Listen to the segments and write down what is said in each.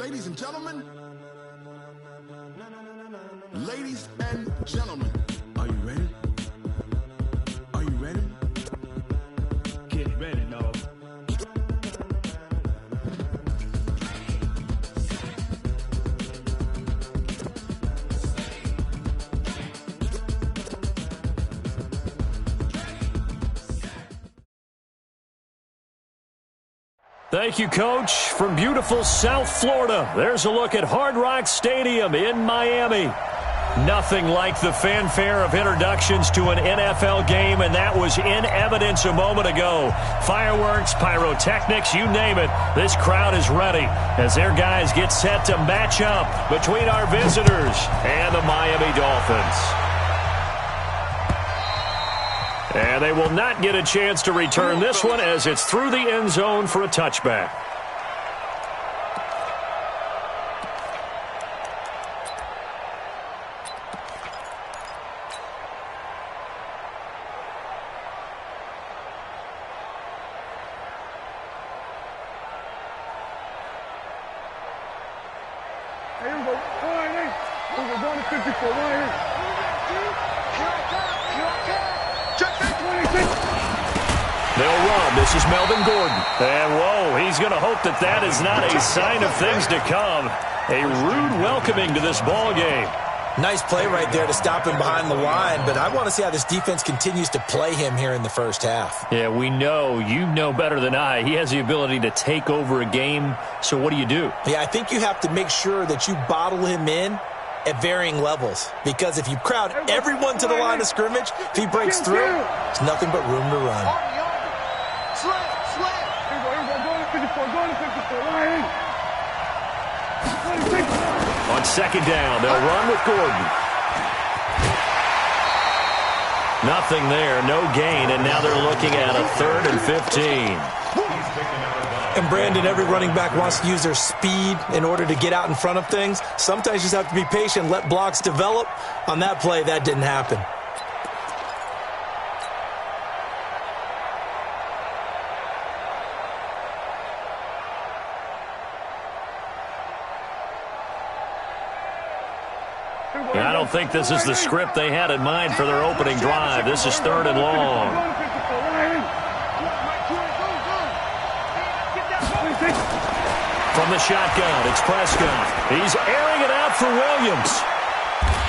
Ladies and gentlemen, are you ready? Are you ready? Get ready, dog. Thank you, Coach. From beautiful South Florida, there's a look at Hard Rock Stadium in Miami. Nothing like the fanfare of introductions to an NFL game, and that was in evidence a moment ago. Fireworks, pyrotechnics, you name it. This crowd is ready as their guys get set to match up between our visitors and the Miami Dolphins. And they will not get a chance to return this one as it's through the end zone for a touchback. They'll run. This is Melvin Gordon. And, whoa, he's going to hope that that is not a sign of things to come. A rude welcoming to this ball game. Nice play right there to stop him behind the line, but I want to see how this defense continues to play him here in the first half. Yeah, we know. You know better than I. He has the ability to take over a game, so what do you do? Yeah, I think you have to make sure that you bottle him in at varying levels, because if you crowd everyone to the line of scrimmage, if he breaks through, there's nothing but room to run. On second down, they'll run with Gordon. Nothing there, no gain, and now they're looking at a 3rd and 15. And, Brandon, every running back wants to use their speed in order to get out in front of things. Sometimes you just have to be patient, let blocks develop. On that play, that didn't happen. I don't think this is the script they had in mind for their opening drive. This is 3rd and long. From the shotgun, it's Prescott. He's airing it out for Williams.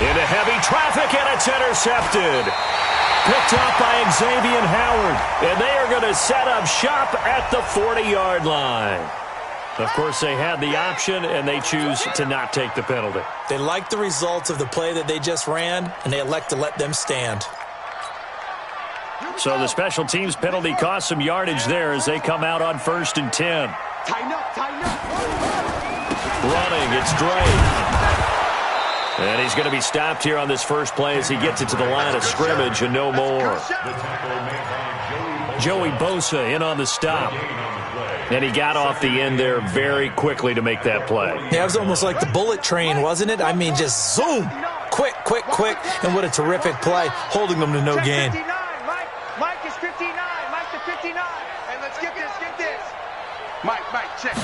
Into heavy traffic, and it's intercepted. Picked up by Xavier Howard. And they are going to set up shop at the 40-yard line. Of course, they had the option, and they choose to not take the penalty. They like the results of the play that they just ran, and they elect to let them stand. So the special teams penalty cost some yardage there as they come out on 1st and 10. Tighten up. Running, it's Drake. And he's going to be stopped here on this first play as he gets it to the line of scrimmage and no more. Joey Bosa in on the stop. And he got off the end there very quickly to make that play. Yeah, it was almost like the bullet train, wasn't it? I mean, just zoom. Quick. And what a terrific play, holding them to no gain. Mike is 59. Mike to 59. And let's get this. Mike, check.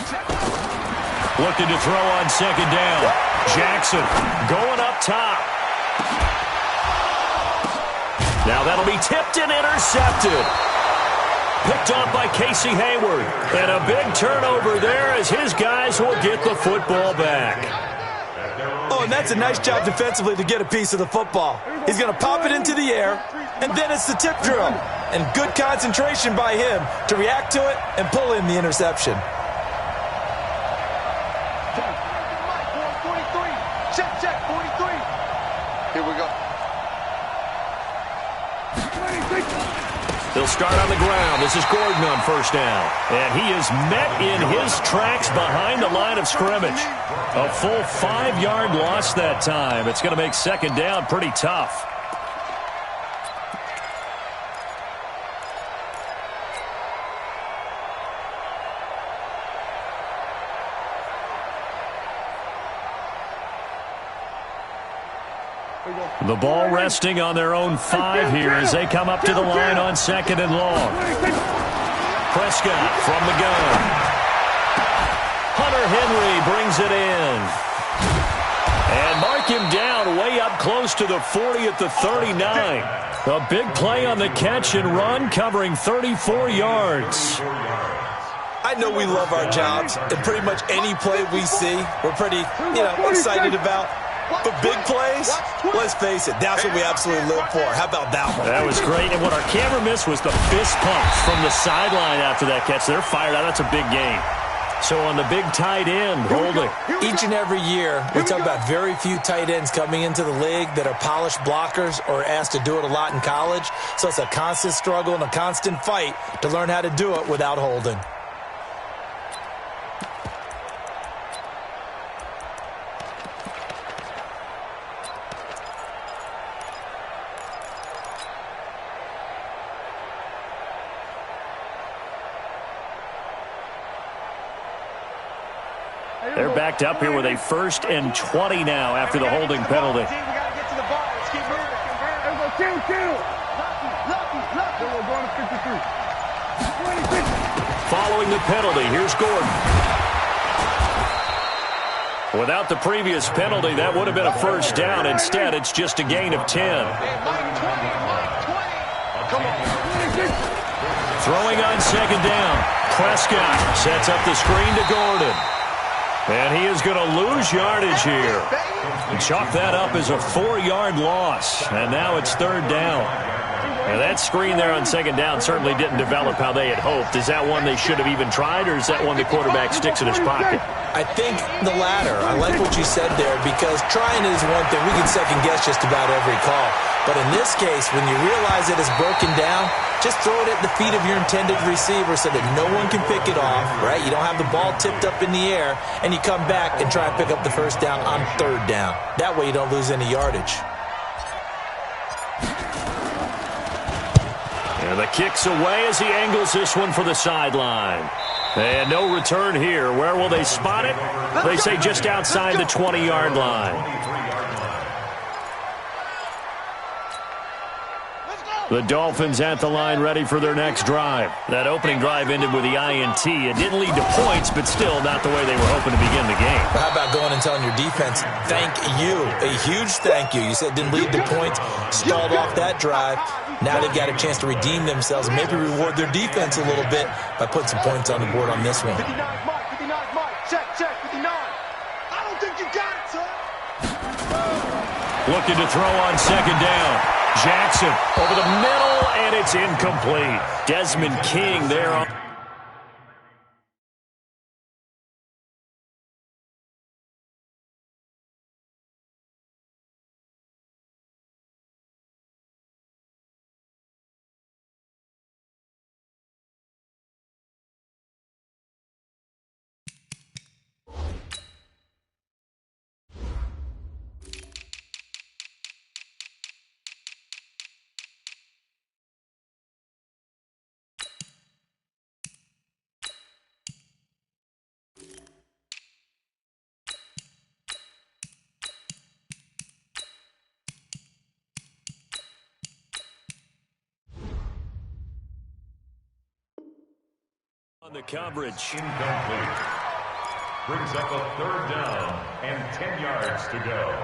Looking to throw on second down. Jackson going up top. Now that'll be tipped and intercepted. Picked up by Casey Hayward. And a big turnover there as his guys will get the football back. Oh, and that's a nice job defensively to get a piece of the football. He's going to pop it into the air, and then it's the tip drill. And good concentration by him to react to it and pull in the interception. Check, 43. Here we go. They'll start on the ground. This is Gordon on first down. And he is met in his tracks behind the line of scrimmage. A full 5-yard loss that time. It's going to make second down pretty tough. The ball resting on their own 5 here as they come up to the line on 2nd and long. Prescott from the gun. Hunter Henry brings it in. And mark him down way up close to the 40 at the 39. A big play on the catch and run, covering 34 yards. I know we love our jobs, and pretty much any play we see, we're pretty, excited about. But big plays, let's face it, that's what we absolutely live for. How about that one? That was great, and what our camera missed was the fist pumps from the sideline after that catch. They're fired out. That's a big game. So on the big tight end, holding. Each and every year, we talk about very few tight ends coming into the league that are polished blockers or asked to do it a lot in college. So it's a constant struggle and a constant fight to learn how to do it without holding. They're backed up here with a 1st and 20 now after the holding penalty. We got to get to the ball. Let's keep moving. We're going to 53. Following the penalty, here's Gordon. Without the previous penalty, that would have been a 1st down. Instead, it's just a gain of 10. Throwing on 2nd down. Prescott sets up the screen to Gordon. And he is going to lose yardage here. And chalk that up as a 4-yard loss. And now it's 3rd down. And that screen there on 2nd down certainly didn't develop how they had hoped. Is that one they should have even tried, or is that one the quarterback sticks in his pocket? I think the latter. I like what you said there, because trying is one thing. We can second-guess just about every call. But in this case, when you realize it is broken down, just throw it at the feet of your intended receiver so that no one can pick it off, right? You don't have the ball tipped up in the air, and you come back and try and pick up the 1st down on 3rd down. That way you don't lose any yardage. And the kick's away as he angles this one for the sideline. And no return here. Where will they spot it? They say just outside the 20-yard line. The Dolphins at the line, ready for their next drive. That opening drive ended with the INT. It didn't lead to points, but still not the way they were hoping to begin the game. How about going and telling your defense, thank you, a huge thank you. You said it didn't lead to points, stalled off that drive. Now they've got a chance to redeem themselves and maybe reward their defense a little bit by putting some points on the board on this one. 59, Mike, 59, Mike. Check, 59. I don't think you got it, son. Looking to throw on 2nd down. Jackson over the middle, and it's incomplete. Desmond King there on the coverage. Incomplete. Brings up a 3rd down and 10 yards to go.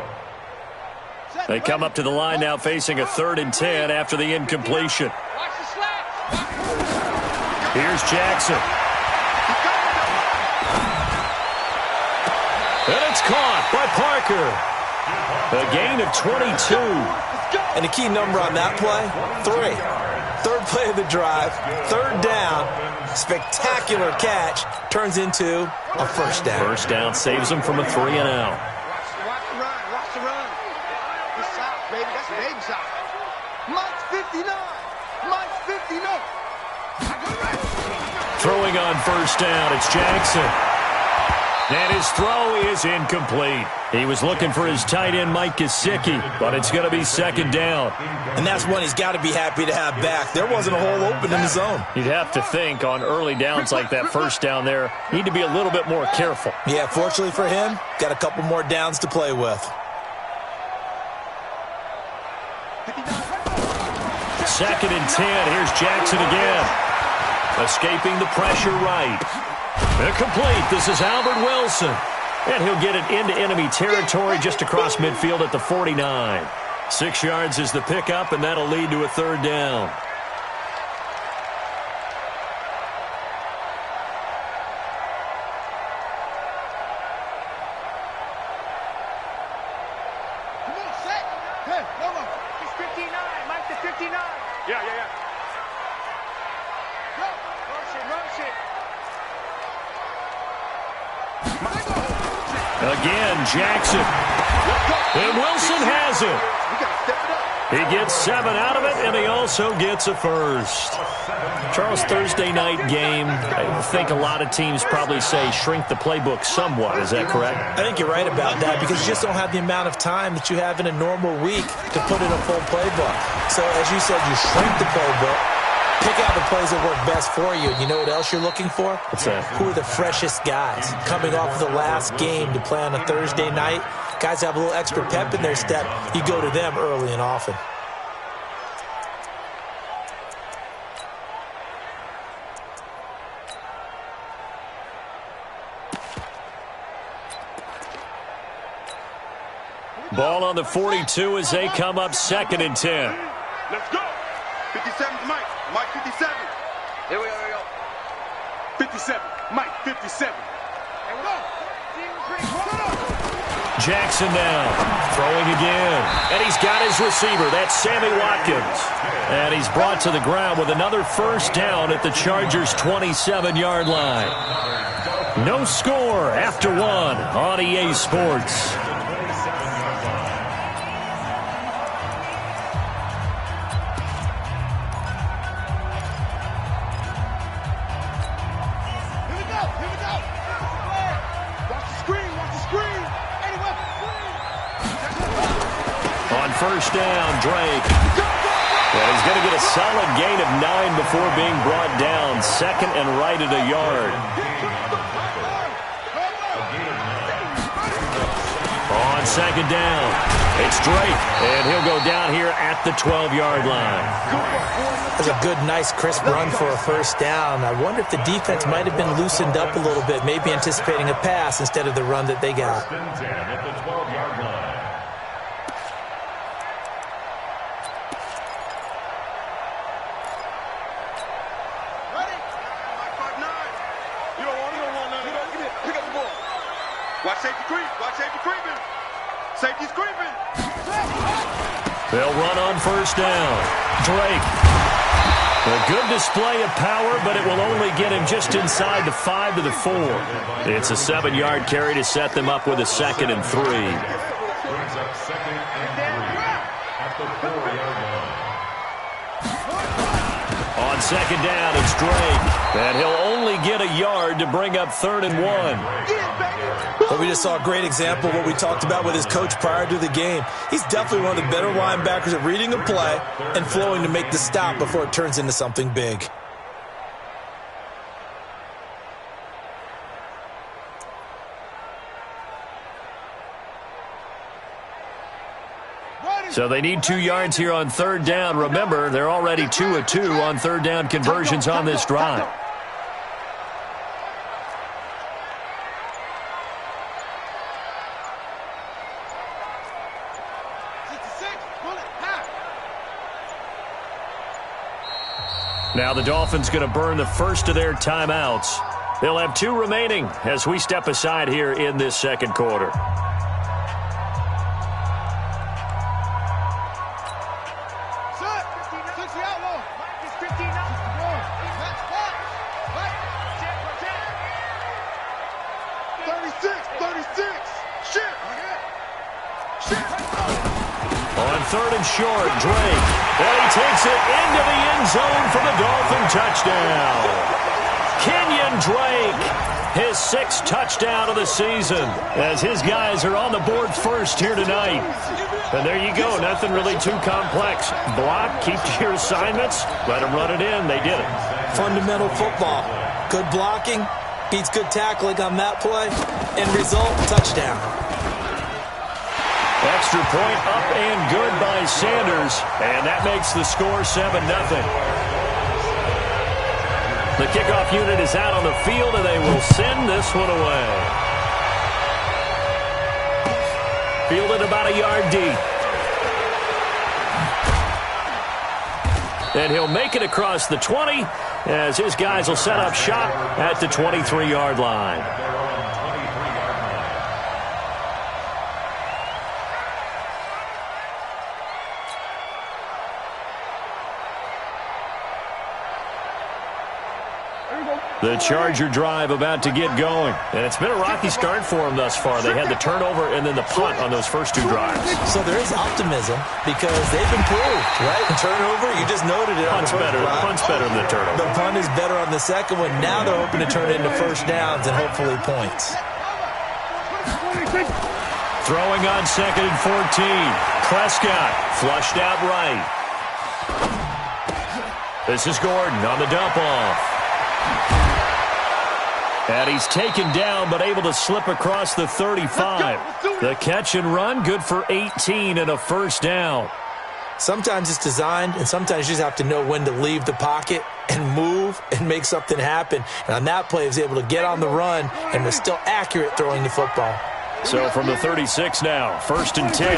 They come up to the line now facing a 3rd and 10 after the incompletion. Here's Jackson. And it's caught by Parker. A gain of 22. And the key number on that play, 3. 3rd play of the drive, 3rd down, spectacular catch, turns into a 1st down. 1st down saves them from a 3 and out. Watch the run, watch the run. Good shot, baby, that's a baby shot. Mike's 59, Mike's 59. Throwing on 1st down, it's Jackson. And his throw is incomplete. He was looking for his tight end, Mike Gesicki, but it's going to be 2nd down. And that's one he's got to be happy to have back. There wasn't a hole open in the zone. You'd have to think on early downs like that 1st down there, need to be a little bit more careful. Yeah, fortunately for him, got a couple more downs to play with. 2nd and 10. Here's Jackson again. Escaping the pressure right. Complete. This is Albert Wilson. And he'll get it into enemy territory just across midfield at the 49. 6 yards is the pickup, and that'll lead to a third down. Again, Jackson. And Wilson has it. He gets 7 out of it, and he also gets a first. Charles, Thursday night game, I think a lot of teams probably say shrink the playbook somewhat. Is that correct? I think you're right about that because you just don't have the amount of time that you have in a normal week to put in a full playbook. So, as you said, you shrink the playbook. Pick out the plays that work best for you. You know what else you're looking for? What's that? Who are the freshest guys coming off of the last game to play on a Thursday night? Guys have a little extra pep in their step. You go to them early and often. Ball on the 42 as they come up 2nd and 10. Let's go. 57's Mike. Mike 57. Here we go. 57. Mike 57. Here we go. Jackson now, throwing again. And he's got his receiver. That's Sammy Watkins. And he's brought to the ground with another first down at the Chargers' 27-yard line. No score after 1 on EA Sports. First down, Drake. And he's going to get a solid gain of 9 before being brought down. 2nd and right at a yard. On 2nd down, it's Drake. And he'll go down here at the 12-yard line. That's a good, nice, crisp run for a first down. I wonder if the defense might have been loosened up a little bit, maybe anticipating a pass instead of the run that they got. At the 12-yard line. Watch safety creep. Watch safety creeping. Safety's creeping. They'll run on first down. Drake. A good display of power, but it will only get him just inside the 5 to the 4. It's a 7-yard carry to set them up with a 2nd and 3. Brings up 2nd and 3 at the 4-yard line. On 2nd down, it's Drake. And he'll only get a yard to bring up 3rd and 1. But we just saw a great example of what we talked about with his coach prior to the game. He's definitely one of the better linebackers at reading a play and flowing to make the stop before it turns into something big. So they need 2 yards here on 3rd down. Remember, they're already 2 of 2 on 3rd down conversions on this drive. Now the Dolphins going to burn the first of their timeouts. They'll have 2 remaining as we step aside here in this 2nd quarter. On 3rd and short, Drake. And he takes it into the end zone for the Dolphin touchdown. Kenyon Drake, his 6th touchdown of the season, as his guys are on the board first here tonight. And there you go, nothing really too complex. Block, keep to your assignments, let them run it in. They did it. Fundamental football. Good blocking beats good tackling on that play. End result, touchdown. Extra point up and good by Sanders, and that makes the score 7-0. The kickoff unit is out on the field, and they will send this one away. Fielded about a yard deep. And he'll make it across the 20 as his guys will set up shop at the 23-yard line. The Charger drive about to get going. And it's been a rocky start for them thus far. They had the turnover and then the punt on those first two drives. So there is optimism because they've improved, right? Turnover, you just noted it. Punt's better than the turnover. The punt is better on the second one. Now they're hoping to turn it into first downs and hopefully points. Throwing on 2nd and 14. Prescott flushed out right. This is Gordon on the dump-off. And he's taken down, but able to slip across the 35. The catch and run, good for 18 and a first down. Sometimes it's designed, and sometimes you just have to know when to leave the pocket and move and make something happen. And on that play, he was able to get on the run and was still accurate throwing the football. So from the 36 now, 1st and 10.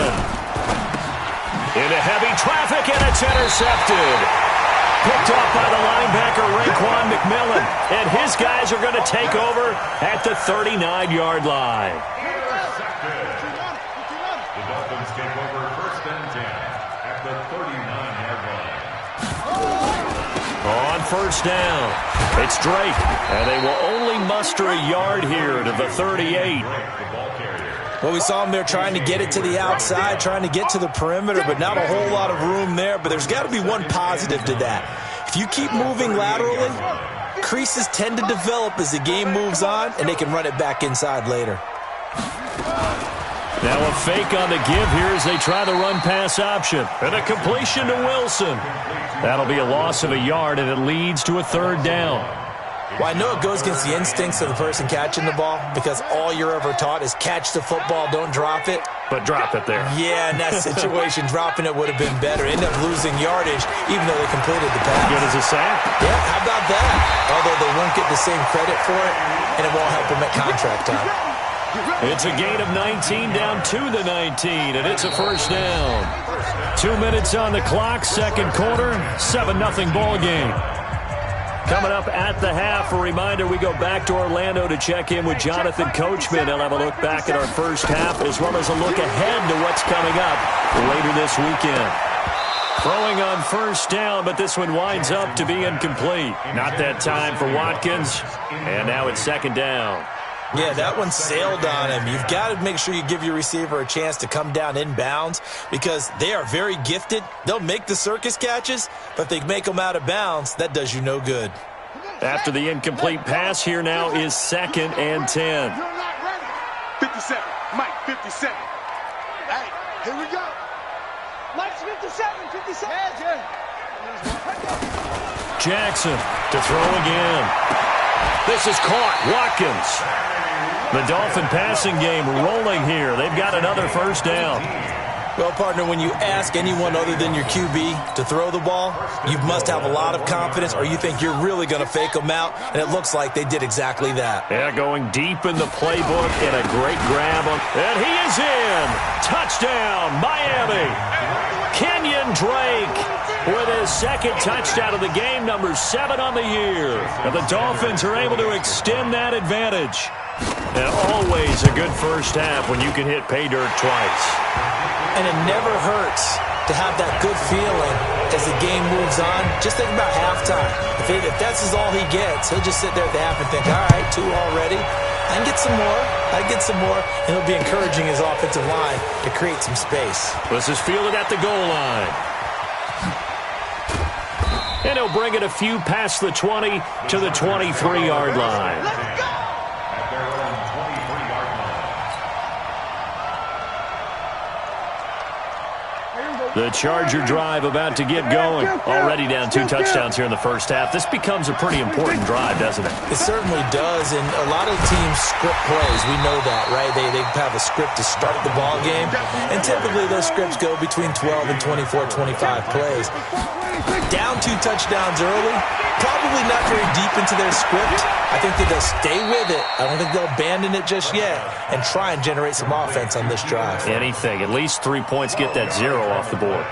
Into heavy traffic, and it's intercepted. Picked off by the linebacker, Raekwon McMillan. And his guys are going to take over at the 39-yard line. The Dolphins take over 1st and 10 at the 39-yard line. On 1st down, it's Drake. And they will only muster a yard here to the 38. Well, we saw him there trying to get it to the outside, trying to get to the perimeter, but not a whole lot of room there. But there's got to be one positive to that. If you keep moving laterally, creases tend to develop as the game moves on, and they can run it back inside later. Now a fake on the give here as they try the run-pass option. And a completion to Wilson. That'll be a loss of a yard, and it leads to a 3rd down. Well, I know it goes against the instincts of the person catching the ball because all you're ever taught is catch the football, don't drop it. But drop it there. Yeah, in that situation, dropping it would have been better. End up losing yardage even though they completed the pass. Good as a sack? Yeah, how about that? Although they won't get the same credit for it, and it won't help them at contract time. It's a gain of 19 down to the 19, and it's a first down. 2 minutes on the clock, 2nd quarter, 7-0 ball game. Coming up at the half, a reminder, we go back to Orlando to check in with Jonathan Coachman. He'll have a look back at our first half as well as a look ahead to what's coming up later this weekend. Throwing on 1st down, but this one winds up to be incomplete. Not that time for Watkins, and now it's 2nd down. Yeah, that one sailed on him. You've got to make sure you give your receiver a chance to come down inbounds because they are very gifted. They'll make the circus catches, but if they make them out of bounds, that does you no good. After the incomplete pass, here now is 2nd and 10. 57, Mike, 57. Hey, here we go. Mike's 57, 57. Jackson to throw again. This is caught. Watkins. The Dolphin passing game rolling here. They've got another first down. Well, partner, when you ask anyone other than your QB to throw the ball, you must have a lot of confidence or you think you're really going to fake them out, and it looks like they did exactly that. Yeah, going deep in the playbook and a great grab. And he is in. Touchdown, Miami. Kenyon Drake with his 2nd touchdown of the game, number 7 on the year. And the Dolphins are able to extend that advantage. And always a good first half when you can hit pay dirt twice. And it never hurts to have that good feeling as the game moves on. Just think about halftime. If that's all he gets, he'll just sit there at the half and think, all right, 2 already. I can get some more. I can get some more. And he'll be encouraging his offensive line to create some space. This is fielded at the goal line. And he'll bring it a few past the 20 to the 23-yard line. Let's go! The Charger drive about to get going. Already down 2 touchdowns here in the first half. This becomes a pretty important drive, doesn't it? It certainly does, and a lot of teams script plays. We know that, right? They have a script to start the ball game, and typically those scripts go between 12 and 24, 25 plays. Down 2 touchdowns early, probably not very deep into their script. I think that they'll stay with it. I don't think they'll abandon it just yet and try and generate some offense on this drive. Anything. At least 3 points, get that 0 off the board.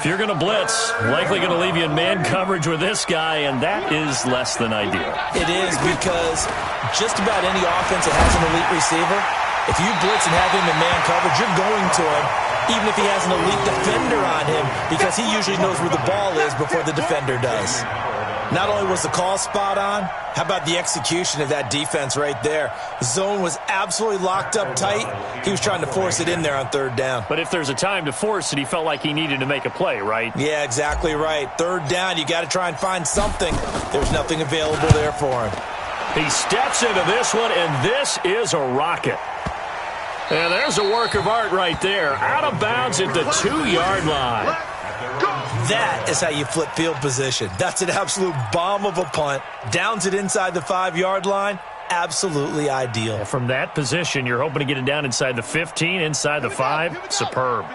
If you're going to blitz, likely going to leave you in man coverage with this guy, and that is less than ideal. It is, because just about any offense that has an elite receiver, if you blitz and have him in man coverage, you're going to him, even if he has an elite defender on him, because he usually knows where the ball is before the defender does. Not only was the call spot on, how about the execution of that defense right there? Zone was absolutely locked up tight. He was trying to force it in there on 3rd down. But if there's a time to force it, he felt like he needed to make a play, right? Yeah, exactly right. 3rd down, you got to try and find something. There's nothing available there for him. He steps into this one, and this is a rocket. And there's a work of art right there. Out of bounds at the 2-yard line. That is how you flip field position. That's an absolute bomb of a punt. Downs it inside the 5-yard line. Absolutely ideal. From that position, you're hoping to get it down inside the 15, inside the 5. Superb.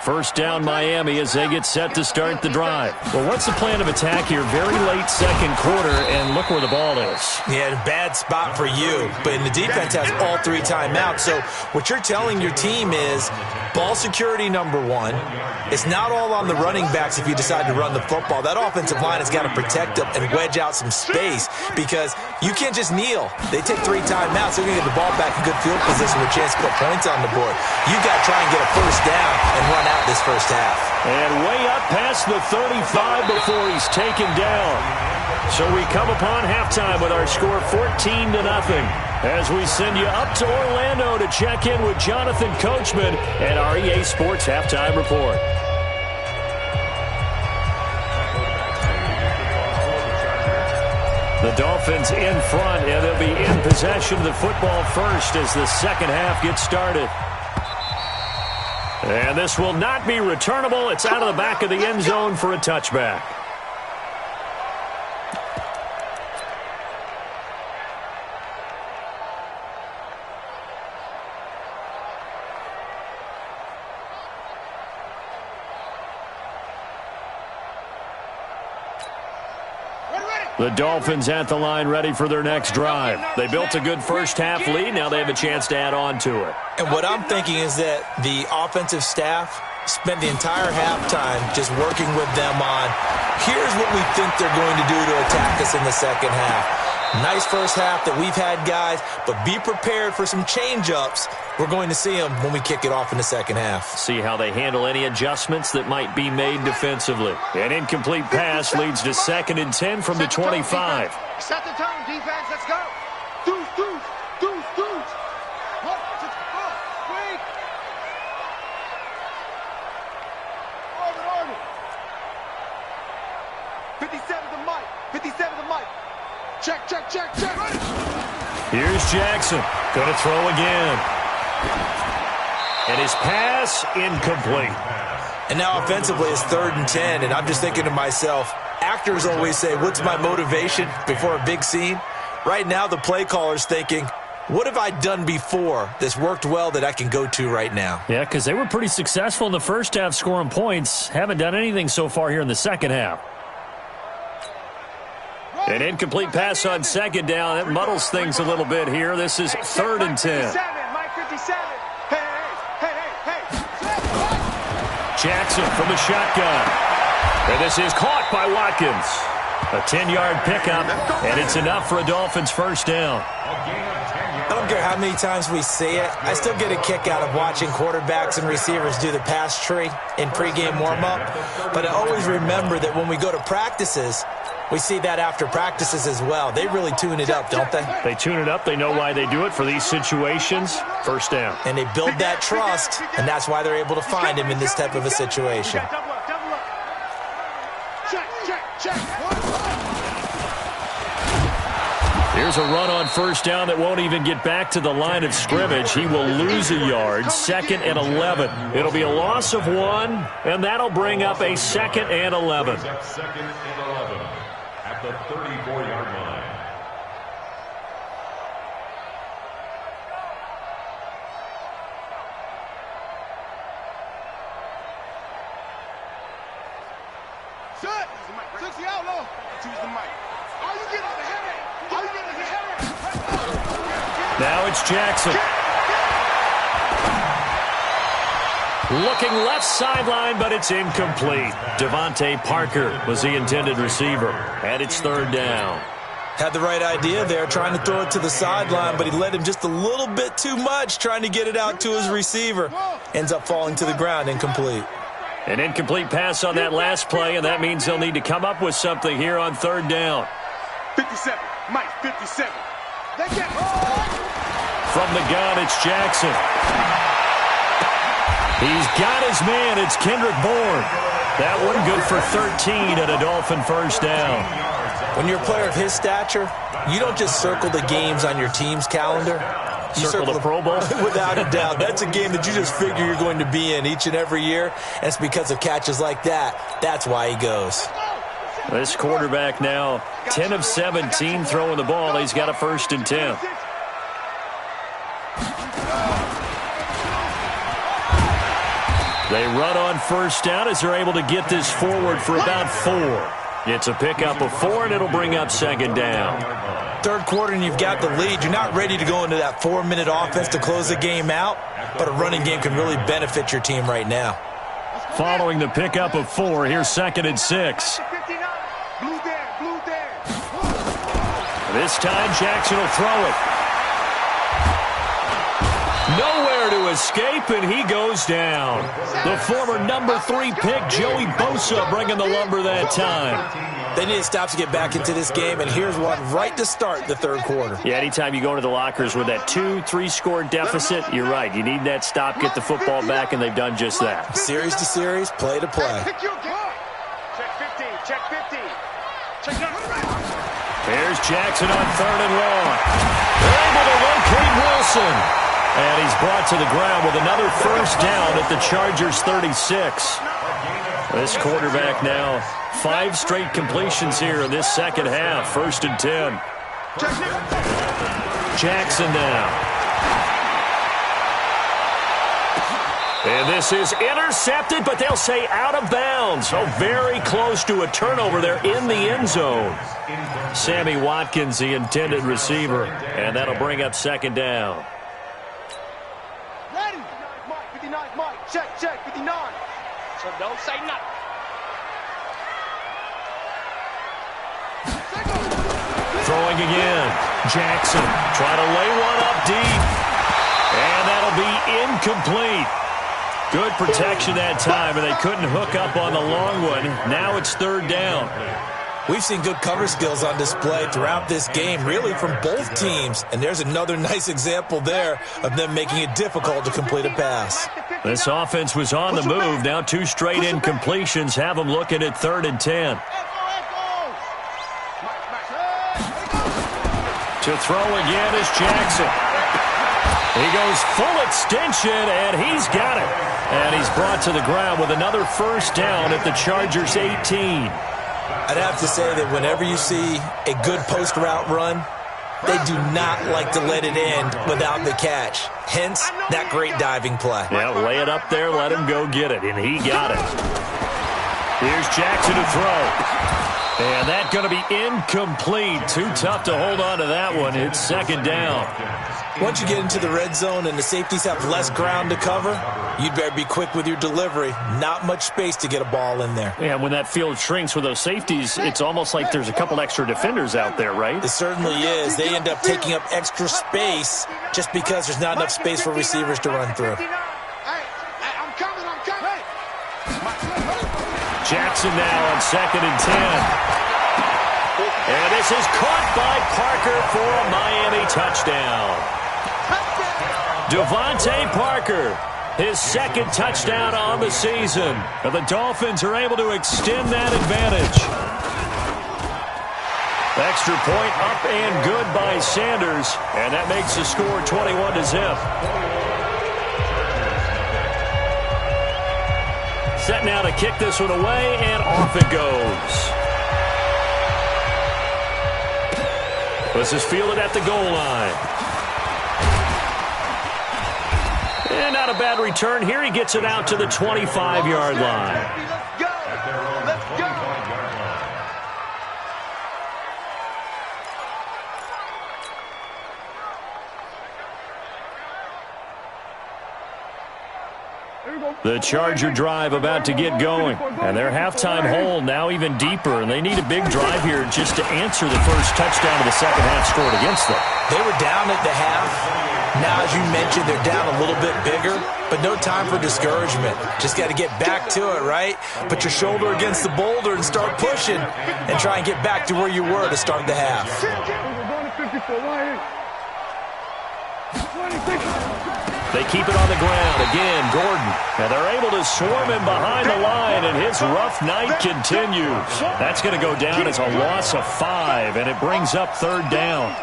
First down, Miami, as they get set to start the drive. Well, what's the plan of attack here? Very late 2nd quarter, and look where the ball is. Yeah, bad spot for you. But the defense has all 3 timeouts. So what you're telling your team is ball security, number 1. It's not all on the running backs if you decide to run the football. That offensive line has got to protect them and wedge out some space, because you can't just kneel. They take 3 timeouts. They're going to get the ball back in good field position with a chance to put points on the board. You've got to try and get a first down and run out this first half. And way up past the 35 before he's taken down. So we come upon halftime with our score 14-0. As we send you up to Orlando to check in with Jonathan Coachman and our EA Sports Halftime Report. The Dolphins in front, and they'll be in possession of the football first as the second half gets started. And this will not be returnable. It's out of the back of the end zone for a touchback. The Dolphins at the line, ready for their next drive. They built a good first half lead. Now they have a chance to add on to it. And what I'm thinking is that the offensive staff spent the entire halftime just working with them on, here's what we think they're going to do to attack us in the second half. Nice first half that we've had, guys, but be prepared for some change-ups. We're going to see them when we kick it off in the second half. See how they handle any adjustments that might be made defensively. An incomplete pass leads to 2nd and 10 from the 25. Set the tone, defense. Let's go. Deuce, deuce, deuce, deuce. Look, wait. Orbit. 57 to Mike. 57 to Mike. Check. Here's Jackson. Going to throw again. And his pass incomplete. And now offensively it's 3rd and 10, and I'm just thinking to myself, actors always say, what's my motivation before a big scene? Right now the play caller's thinking, what have I done before that's worked well that I can go to right now? Yeah, because they were pretty successful in the first half scoring points. Haven't done anything so far here in the second half. An incomplete pass on 2nd down. That muddles things a little bit here. This is 3rd and 10. Mike 57. Hey. Jackson from the shotgun. And this is caught by Watkins. A 10-yard pickup, and it's enough for a Dolphins first down. I don't care how many times we see it. I still get a kick out of watching quarterbacks and receivers do the pass tree in pregame warm-up. But I always remember that when we go to practices, we see that after practices as well. They really tune it up, don't they? They tune it up. They know why they do it for these situations. First down. And they build that trust, and that's why they're able to find him in this type of a situation. Double up. Check. Here's a run on first down that won't even get back to the line of scrimmage. He will lose a yard. 2nd and 11. It'll be a loss of 1, and that'll bring up a 2nd and 11. 2nd and 11 at the 34-yard line. Choose the outlaw. Choose the mic. All you get is the headache. All you get is the headache. Now it's Jackson. Looking left sideline, but it's incomplete. Devontae Parker was the intended receiver, and it's 3rd down. Had the right idea there, trying to throw it to the sideline, but he led him just a little bit too much, trying to get it out to his receiver. Ends up falling to the ground, incomplete. An incomplete pass on that last play, and that means they'll need to come up with something here on 3rd down. 57. Mike, 57. They get From the gun, it's Jackson. He's got his man. It's Kendrick Bourne. That one good for 13 and a Dolphin first down. When you're a player of his stature, you don't just circle the games on your team's calendar. You circle the Pro Bowl? Without a doubt. That's a game that you just figure you're going to be in each and every year. And it's because of catches like that. That's why he goes. This quarterback now, 10 of 17 throwing the ball. He's got a 1st and 10. They run on first down as they're able to get this forward for about 4. It's a pickup of 4, and it'll bring up 2nd down. 3rd quarter, and you've got the lead. You're not ready to go into that 4-minute offense to close the game out, but a running game can really benefit your team right now. Following the pickup of 4, here's 2nd and 6. This time, Jackson will throw it. Nowhere to escape, and he goes down. The former number 3 pick, Joey Bosa, bringing the lumber that time. They need to stop to get back into this game, and here's one right to start the 3rd quarter. Yeah, anytime you go into the lockers with that 2-3 score deficit, you're right. You need that stop, get the football back, and they've done just that. Series to series, play to play. Check 15, check 15. Check number. Here's Jackson on 3rd and long. They're able to locate Wilson. And he's brought to the ground with another first down at the Chargers' 36. This quarterback now, 5 straight completions here in this 2nd half. 1st and 10. Jackson now. And this is intercepted, but they'll say out of bounds. So very close to a turnover there in the end zone. Sammy Watkins, the intended receiver, and that'll bring up 2nd down. Ready. Mike, 59, Mike. Check, 59. So don't say nothing. Throwing again. Jackson trying to lay one up deep. And that'll be incomplete. Good protection that time, and they couldn't hook up on the long one. Now it's 3rd down. We've seen good cover skills on display throughout this game, really from both teams. And there's another nice example there of them making it difficult to complete a pass. This offense was on the move. Now 2 straight incompletions have them looking at 3rd and 10. To throw again is Jackson. He goes full extension, and he's got it. And he's brought to the ground with another first down at the Chargers' 18. I'd have to say that whenever you see a good post route run, they do not like to let it end without the catch. Hence, that great diving play. Yeah, lay it up there, let him go get it, and he got it. Here's Jackson to throw. And that's going to be incomplete. Too tough to hold on to that one. It's 2nd down. Once you get into the red zone and the safeties have less ground to cover, you'd better be quick with your delivery. Not much space to get a ball in there. Yeah, when that field shrinks with those safeties, it's almost like there's a couple extra defenders out there, right? It certainly is. They end up taking up extra space just because there's not enough space for receivers to run through. I'm coming. Jackson now on 2nd and 10. And this is caught by Parker for a Miami touchdown. Devontae Parker, his 2nd touchdown on the season. And the Dolphins are able to extend that advantage. Extra point up and good by Sanders, and that makes the score 21-0. Set now to kick this one away, and off it goes. This is fielded at the goal line. And not a bad return here. He gets it out to the 25-yard line. The Charger drive about to get going. And their halftime hole now even deeper. And they need a big drive here just to answer the first touchdown of the second half scored against them. They were down at the half. Now, as you mentioned, they're down a little bit bigger. But no time for discouragement. Just got to get back to it, right? Put your shoulder against the boulder and start pushing. And try and get back to where you were to start the half. They keep it on the ground. Again, Gordon. And they're able to swarm him behind the line, and his rough night continues. That's going to go down as a loss of 5, and it brings up third down.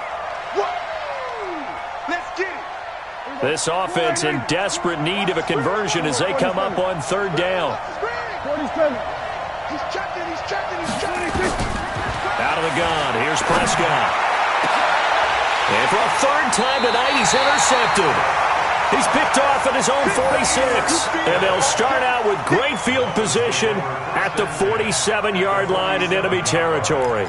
This offense in desperate need of a conversion as they come up on third down. Out of the gun. Here's Prescott. And for a third time tonight, he's intercepted. He's picked off at his own 46. And they'll start out with great field position at the 47-yard line in enemy territory.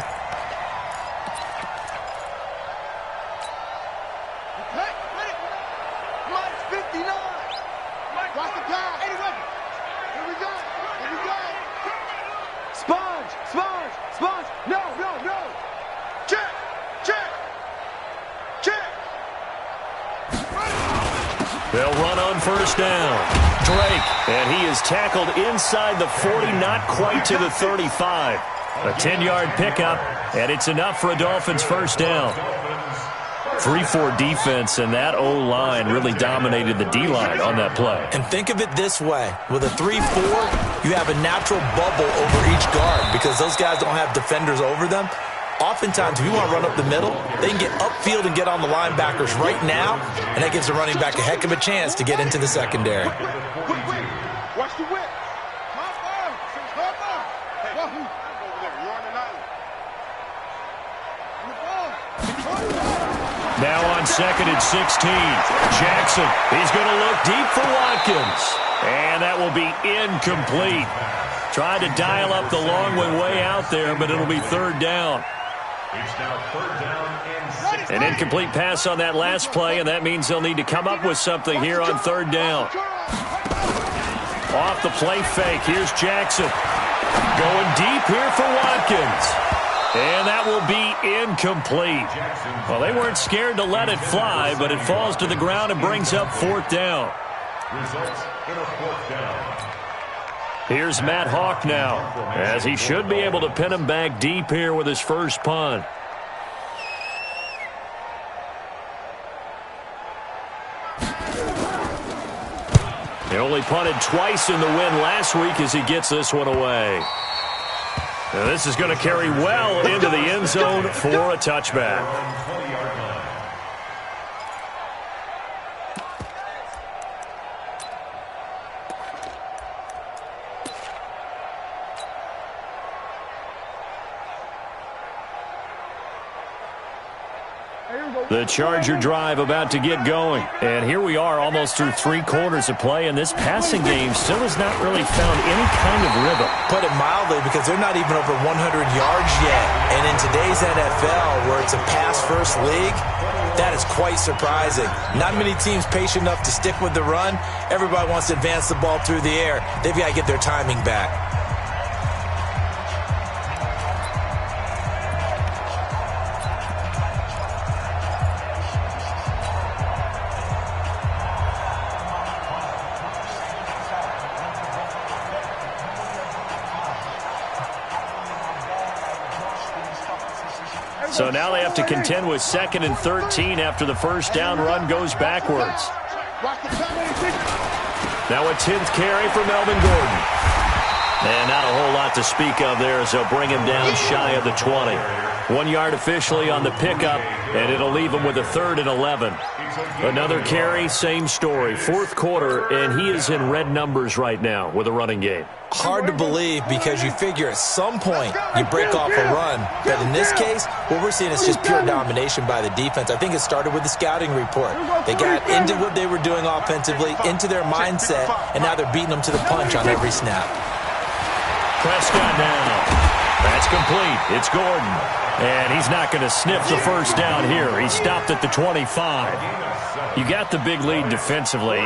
They'll run on first down. Drake, and he is tackled inside the 40, not quite to the 35. A 10-yard pickup, and it's enough for a Dolphins first down. 3-4 defense, and that O-line really dominated the D-line on that play. And think of it this way. With a 3-4, you have a natural bubble over each guard because those guys don't have defenders over them. Oftentimes, if you want to run up the middle, they can get upfield and get on the linebackers right now, and that gives the running back a heck of a chance to get into the secondary. Watch the whip. Now on second and 16. Jackson, he's going to look deep for Watkins. And that will be incomplete. Tried to dial up the long one way out there, but it'll be third down. It's now third down and 6. An incomplete pass on that last play, and that means they'll need to come up with something here on third down. Off the play fake, here's Jackson. Going deep here for Watkins. And that will be incomplete. Well, they weren't scared to let it fly, but it falls to the ground and brings up fourth down. Results in a fourth down. Here's Matt Hawk now, as he should be able to pin him back deep here with his first punt. He only punted twice in the win last week as he gets this one away. Now this is going to carry well into the end zone for a touchback. The Charger drive about to get going. And here we are almost through 3 quarters of play, and this passing game still has not really found any kind of rhythm. Put it mildly, because they're not even over 100 yards yet. And in today's NFL, where it's a pass-first league, that is quite surprising. Not many teams patient enough to stick with the run. Everybody wants to advance the ball through the air. They've got to get their timing back. So now they have to contend with 2nd and 13 after the first down run goes backwards. Now a 10th carry for Melvin Gordon. And not a whole lot to speak of there as they'll bring him down shy of the 20. 1 yard officially on the pickup, and it'll leave him with a 3rd and 11. Another carry, same story. 4th quarter, and he is in red numbers right now with a running game. Hard to believe because you figure at some point you break off a run. But in this case, what we're seeing is just pure domination by the defense. I think it started with the scouting report. They got into what they were doing offensively, into their mindset, and now they're beating them to the punch on every snap. Prescott down. That's complete. It's Gordon. And he's not going to sniff the first down here. He stopped at the 25. You got the big lead defensively.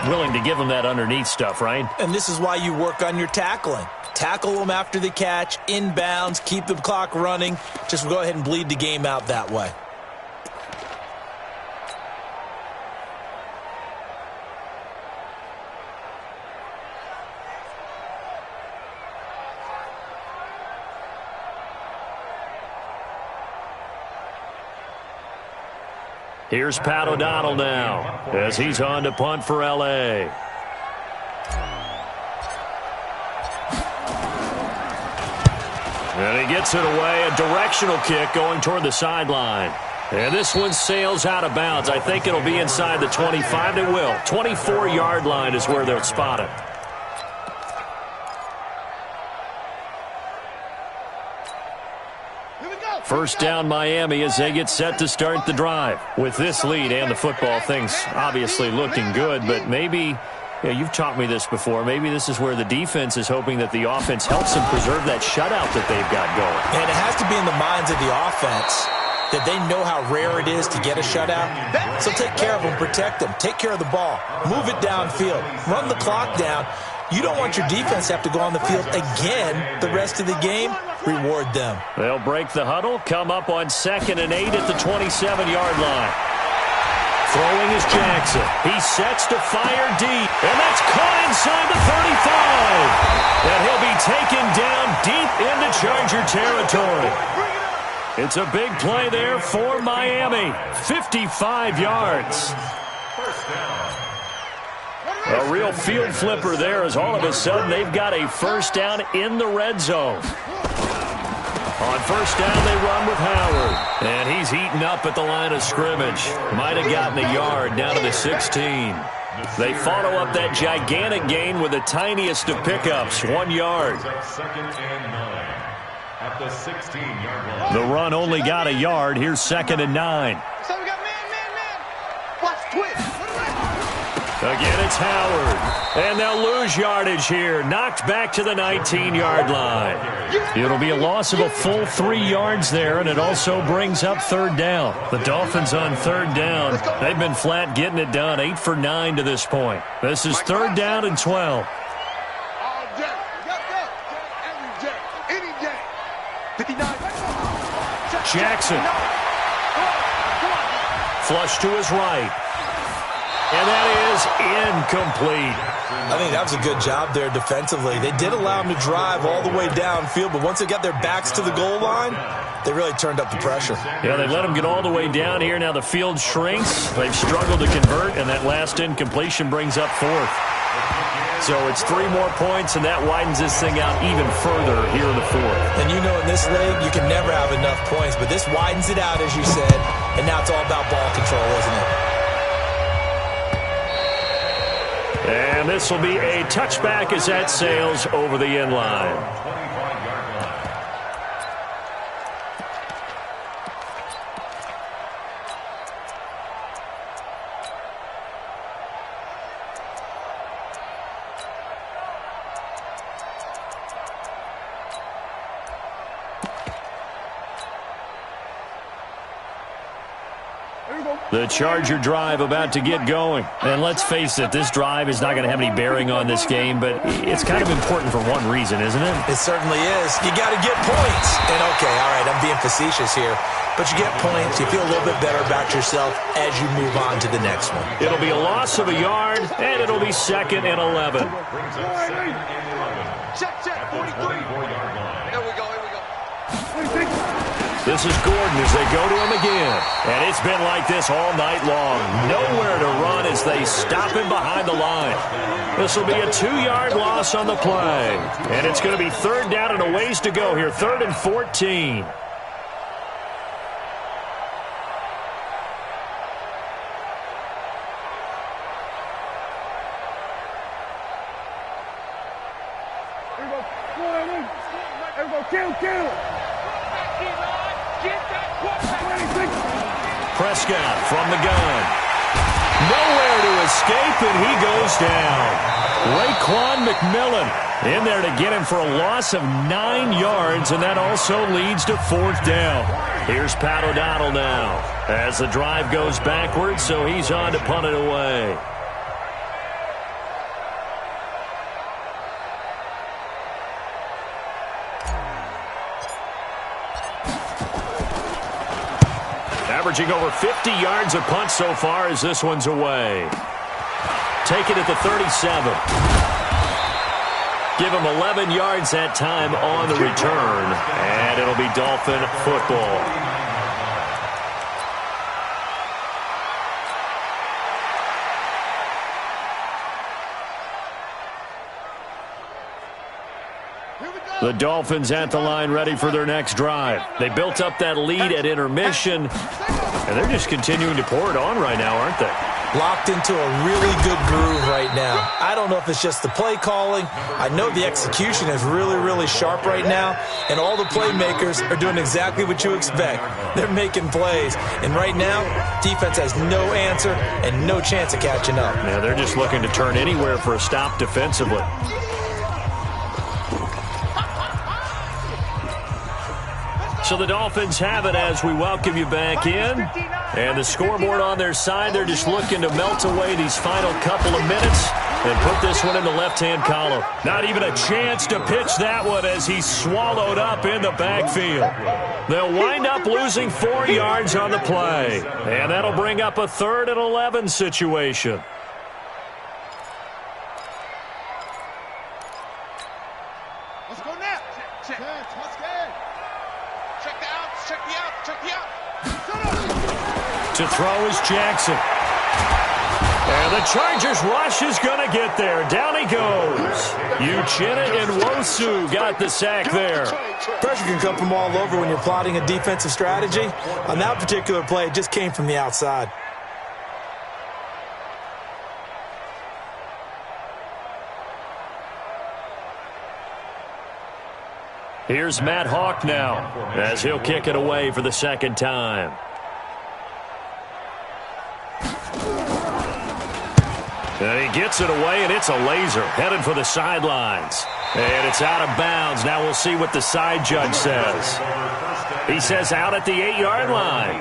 Willing to give him that underneath stuff, right? And this is why you work on your tackling. Tackle them after the catch, inbounds, keep the clock running. Just go ahead and bleed the game out that way. Here's Pat O'Donnell now as he's on to punt for L.A. And he gets it away, a directional kick going toward the sideline. And this one sails out of bounds. I think it'll be inside the 25. It will. 24-yard line is where they'll spot it. First down Miami as they get set to start the drive. With this lead and the football, things obviously looking good, but maybe, you've taught me this before, maybe this is where the defense is hoping that the offense helps them preserve that shutout that they've got going. And it has to be in the minds of the offense that they know how rare it is to get a shutout. So take care of them, protect them, take care of the ball, move it downfield, run the clock down. You don't want your defense to have to go on the field again the rest of the game. Reward them. They'll break the huddle, come up on 2nd and 8 at the 27-yard line. Throwing is Jackson. He sets to fire deep, and that's caught inside the 35. And he'll be taken down deep into Charger territory. It's a big play there for Miami. 55 yards. First down. A real field flipper there as all of a sudden they've got a first down in the red zone. On first down, they run with Howard. And he's eaten up at the line of scrimmage. Might have gotten a yard down to the 16. They follow up that gigantic gain with the tiniest of pickups, 1 yard. Second and 9 at the 16-yard line. The run only got a yard. Here's 2nd and 9. So we got man. Watch twitch. Again, it's Howard. And they'll lose yardage here. Knocked back to the 19-yard line. It'll be a loss of a full 3 yards there, and it also brings up 3rd down. The Dolphins on 3rd down. They've been flat getting it done. 8 for 9 to this point. This is 3rd down and 12. All day. Every day. Any day. 59. Jackson. Flush to his right. And that is incomplete. I think that was a good job there defensively. They did allow him to drive all the way downfield, but once they got their backs to the goal line, they really turned up the pressure. Yeah, they let him get all the way down here. Now the field shrinks. They've struggled to convert, and that last incompletion brings up 4th. So it's 3 more points, and that widens this thing out even further here in the 4th. And you know in this league, you can never have enough points, but this widens it out, as you said, and now it's all about ball control, isn't it? And this will be a touchback as that sails over the end line. The Charger drive about to get going. And let's face it, this drive is not going to have any bearing on this game, but it's kind of important for one reason, isn't it? It certainly is. You got to get points. And okay, all right, I'm being facetious here. But you get points, you feel a little bit better about yourself as you move on to the next one. It'll be a loss of a yard, and it'll be 2nd and 11. Brings up 2nd and 11. Check, 43. At the 44-yard line. Here we go. This is Gordon as they go to him again. And it's been like this all night long. Nowhere to run as they stop him behind the line. This will be a 2-yard loss on the play. And it's going to be 3rd down and a ways to go here. 3rd and 14. Prescott from the gun. Nowhere to escape, and he goes down. Raekwon McMillan in there to get him for a loss of 9 yards, and that also leads to 4th down. Here's Pat O'Donnell now as the drive goes backwards, so he's on to punt it away. Averaging over 50 yards a punt so far as this one's away. Take it at the 37. Give him 11 yards that time on the return, and it'll be Dolphin football. The Dolphins at the line ready for their next drive. They built up that lead at intermission, and they're just continuing to pour it on right now, aren't they? Locked into a really good groove right now. I don't know if it's just the play calling. I know the execution is really, really sharp right now, and all the playmakers are doing exactly what you expect. They're making plays, and right now, defense has no answer and no chance of catching up. Yeah, they're just looking to turn anywhere for a stop defensively. So the Dolphins have it as we welcome you back in. And the scoreboard on their side, they're just looking to melt away these final couple of minutes and put this one in the left-hand column. Not even a chance to pitch that one as he's swallowed up in the backfield. They'll wind up losing 4 yards on the play. And that'll bring up a 3rd and 11 situation. Let's go now. Check. Let's get. Check the out. Check the out. Check the out. To throw is Jackson. And the Chargers rush is going to get there. Down he goes. Uchenna and Nwosu got the sack there. Pressure can come from all over when you're plotting a defensive strategy. On that particular play, it just came from the outside. Here's Matt Hawk now as he'll kick it away for the 2nd time. And he gets it away, and it's a laser headed for the sidelines. And it's out of bounds. Now we'll see what the side judge says. He says out at the 8-yard line.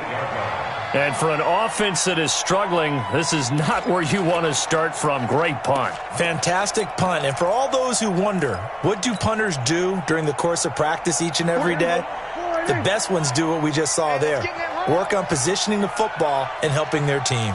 And for an offense that is struggling, this is not where you want to start from. Great punt. Fantastic punt. And for all those who wonder, what do punters do during the course of practice each and every day? The best ones do what we just saw there. Work on positioning the football and helping their team.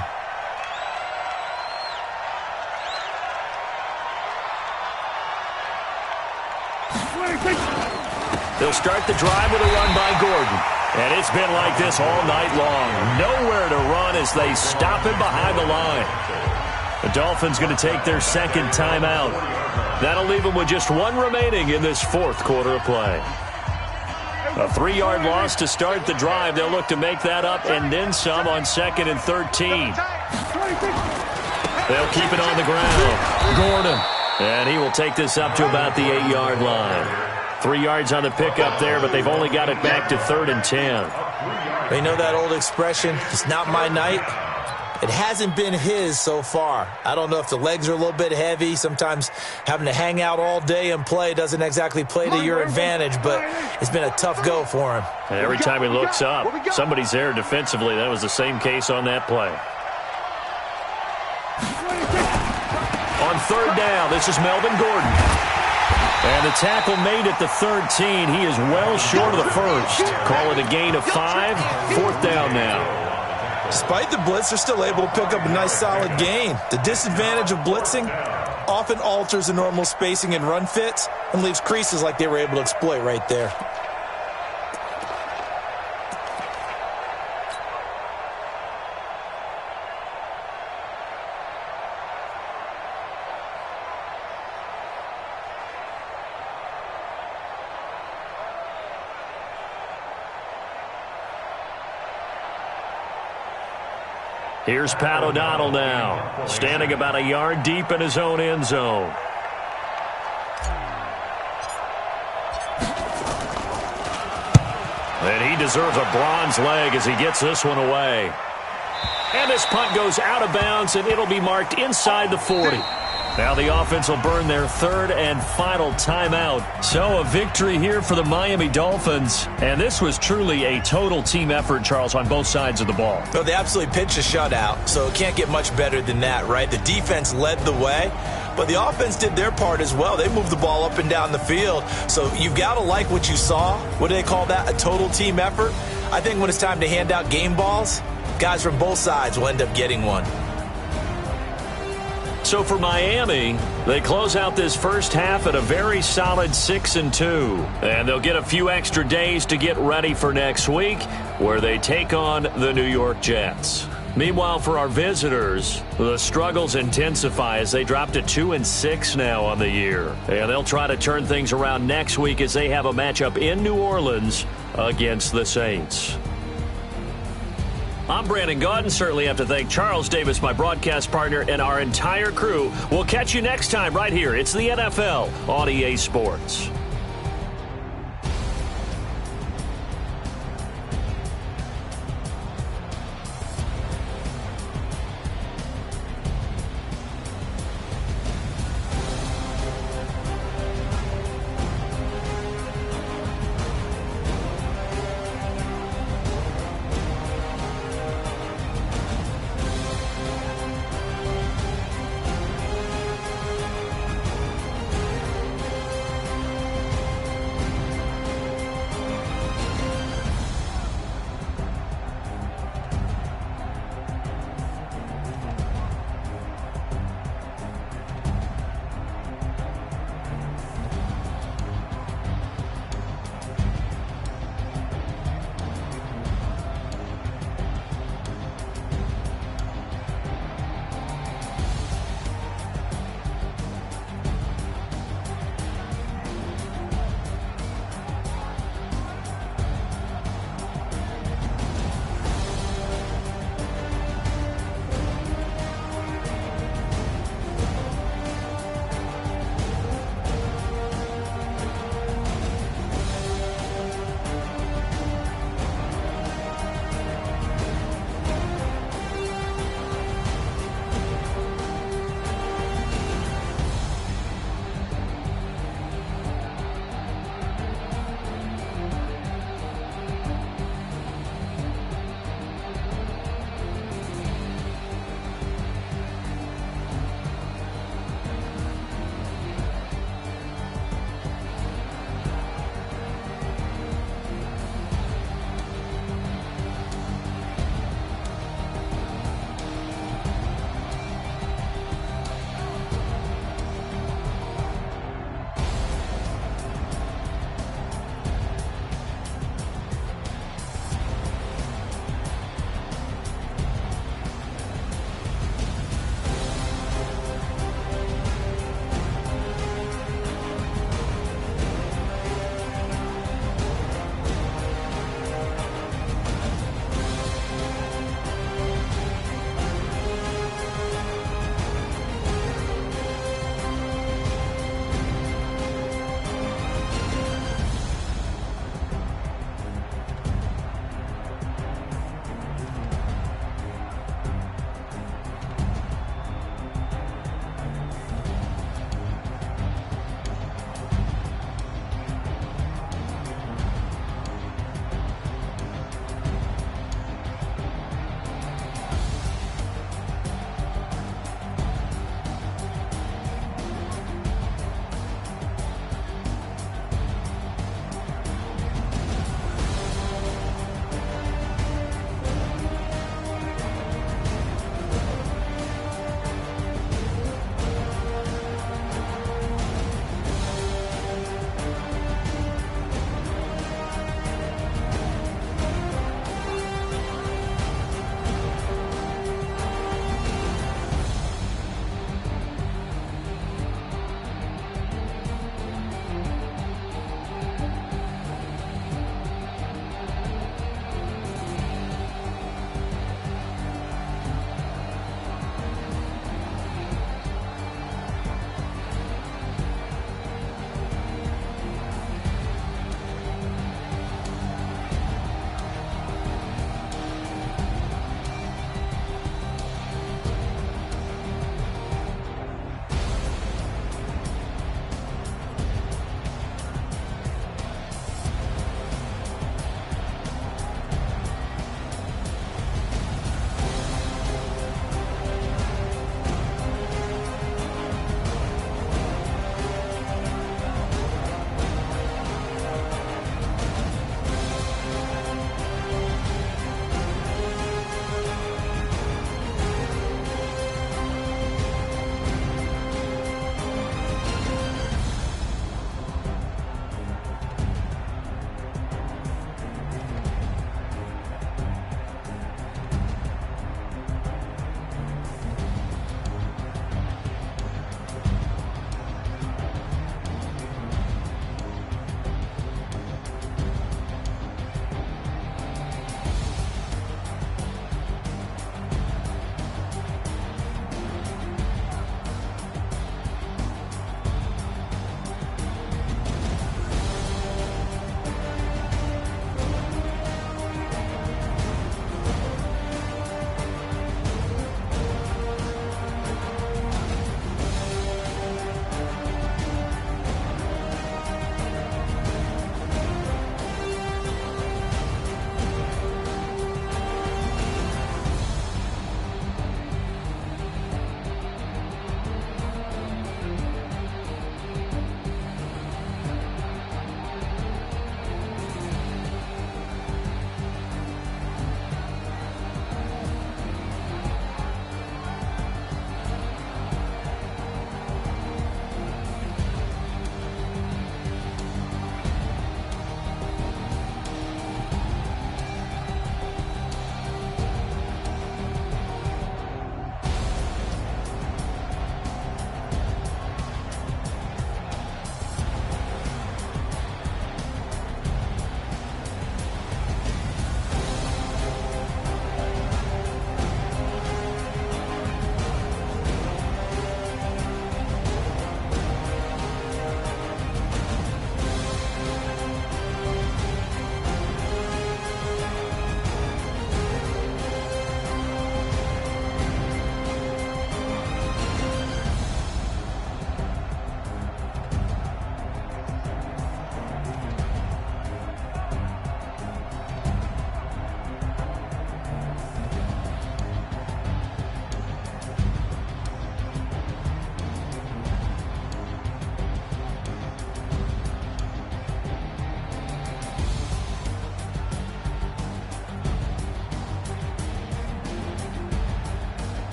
They'll start the drive with a run by Gordon. And it's been like this all night long. Nowhere to run as they stop him behind the line. The Dolphins going to take their 2nd timeout. That'll leave them with just 1 remaining in this 4th quarter of play. A 3-yard loss to start the drive. They'll look to make that up and then some on 2nd and 13. They'll keep it on the ground. Gordon. And he will take this up to about the 8-yard line. 3 yards on the pickup there, but they've only got it back to 3rd and 10. They know that old expression, it's not my night. It hasn't been his so far. I don't know if the legs are a little bit heavy. Sometimes having to hang out all day and play doesn't exactly play to your advantage, but it's been a tough go for him. And every time he looks up, somebody's there defensively. That was the same case on that play. On 3rd down, this is Melvin Gordon. And the tackle made at the 13. He is well short of the 1st. Call it a gain of 5. 4th down now. Despite the blitz, they're still able to pick up a nice solid gain. The disadvantage of blitzing often alters the normal spacing and run fits and leaves creases like they were able to exploit right there. Here's Pat O'Donnell now, standing about a yard deep in his own end zone. And he deserves a bronze leg as he gets this one away. And this punt goes out of bounds, and it'll be marked inside the 40. Now the offense will burn their third and final timeout. So a victory here for the Miami Dolphins. And this was truly a total team effort, Charles, on both sides of the ball. No, they absolutely pitched a shutout, so it can't get much better than that, right? The defense led the way, but the offense did their part as well. They moved the ball up and down the field. So you've got to like what you saw. What do they call that? A total team effort? I think when it's time to hand out game balls, guys from both sides will end up getting one. So for Miami, they close out this first half at a very solid 6-2. And they'll get a few extra days to get ready for next week, where they take on the New York Jets. Meanwhile, for our visitors, the struggles intensify as they drop to 2-6 now on the year. And they'll try to turn things around next week as they have a matchup in New Orleans against the Saints. I'm Brandon Gaudin. Certainly have to thank Charles Davis, my broadcast partner, and our entire crew. We'll catch you next time right here. It's the NFL on EA Sports.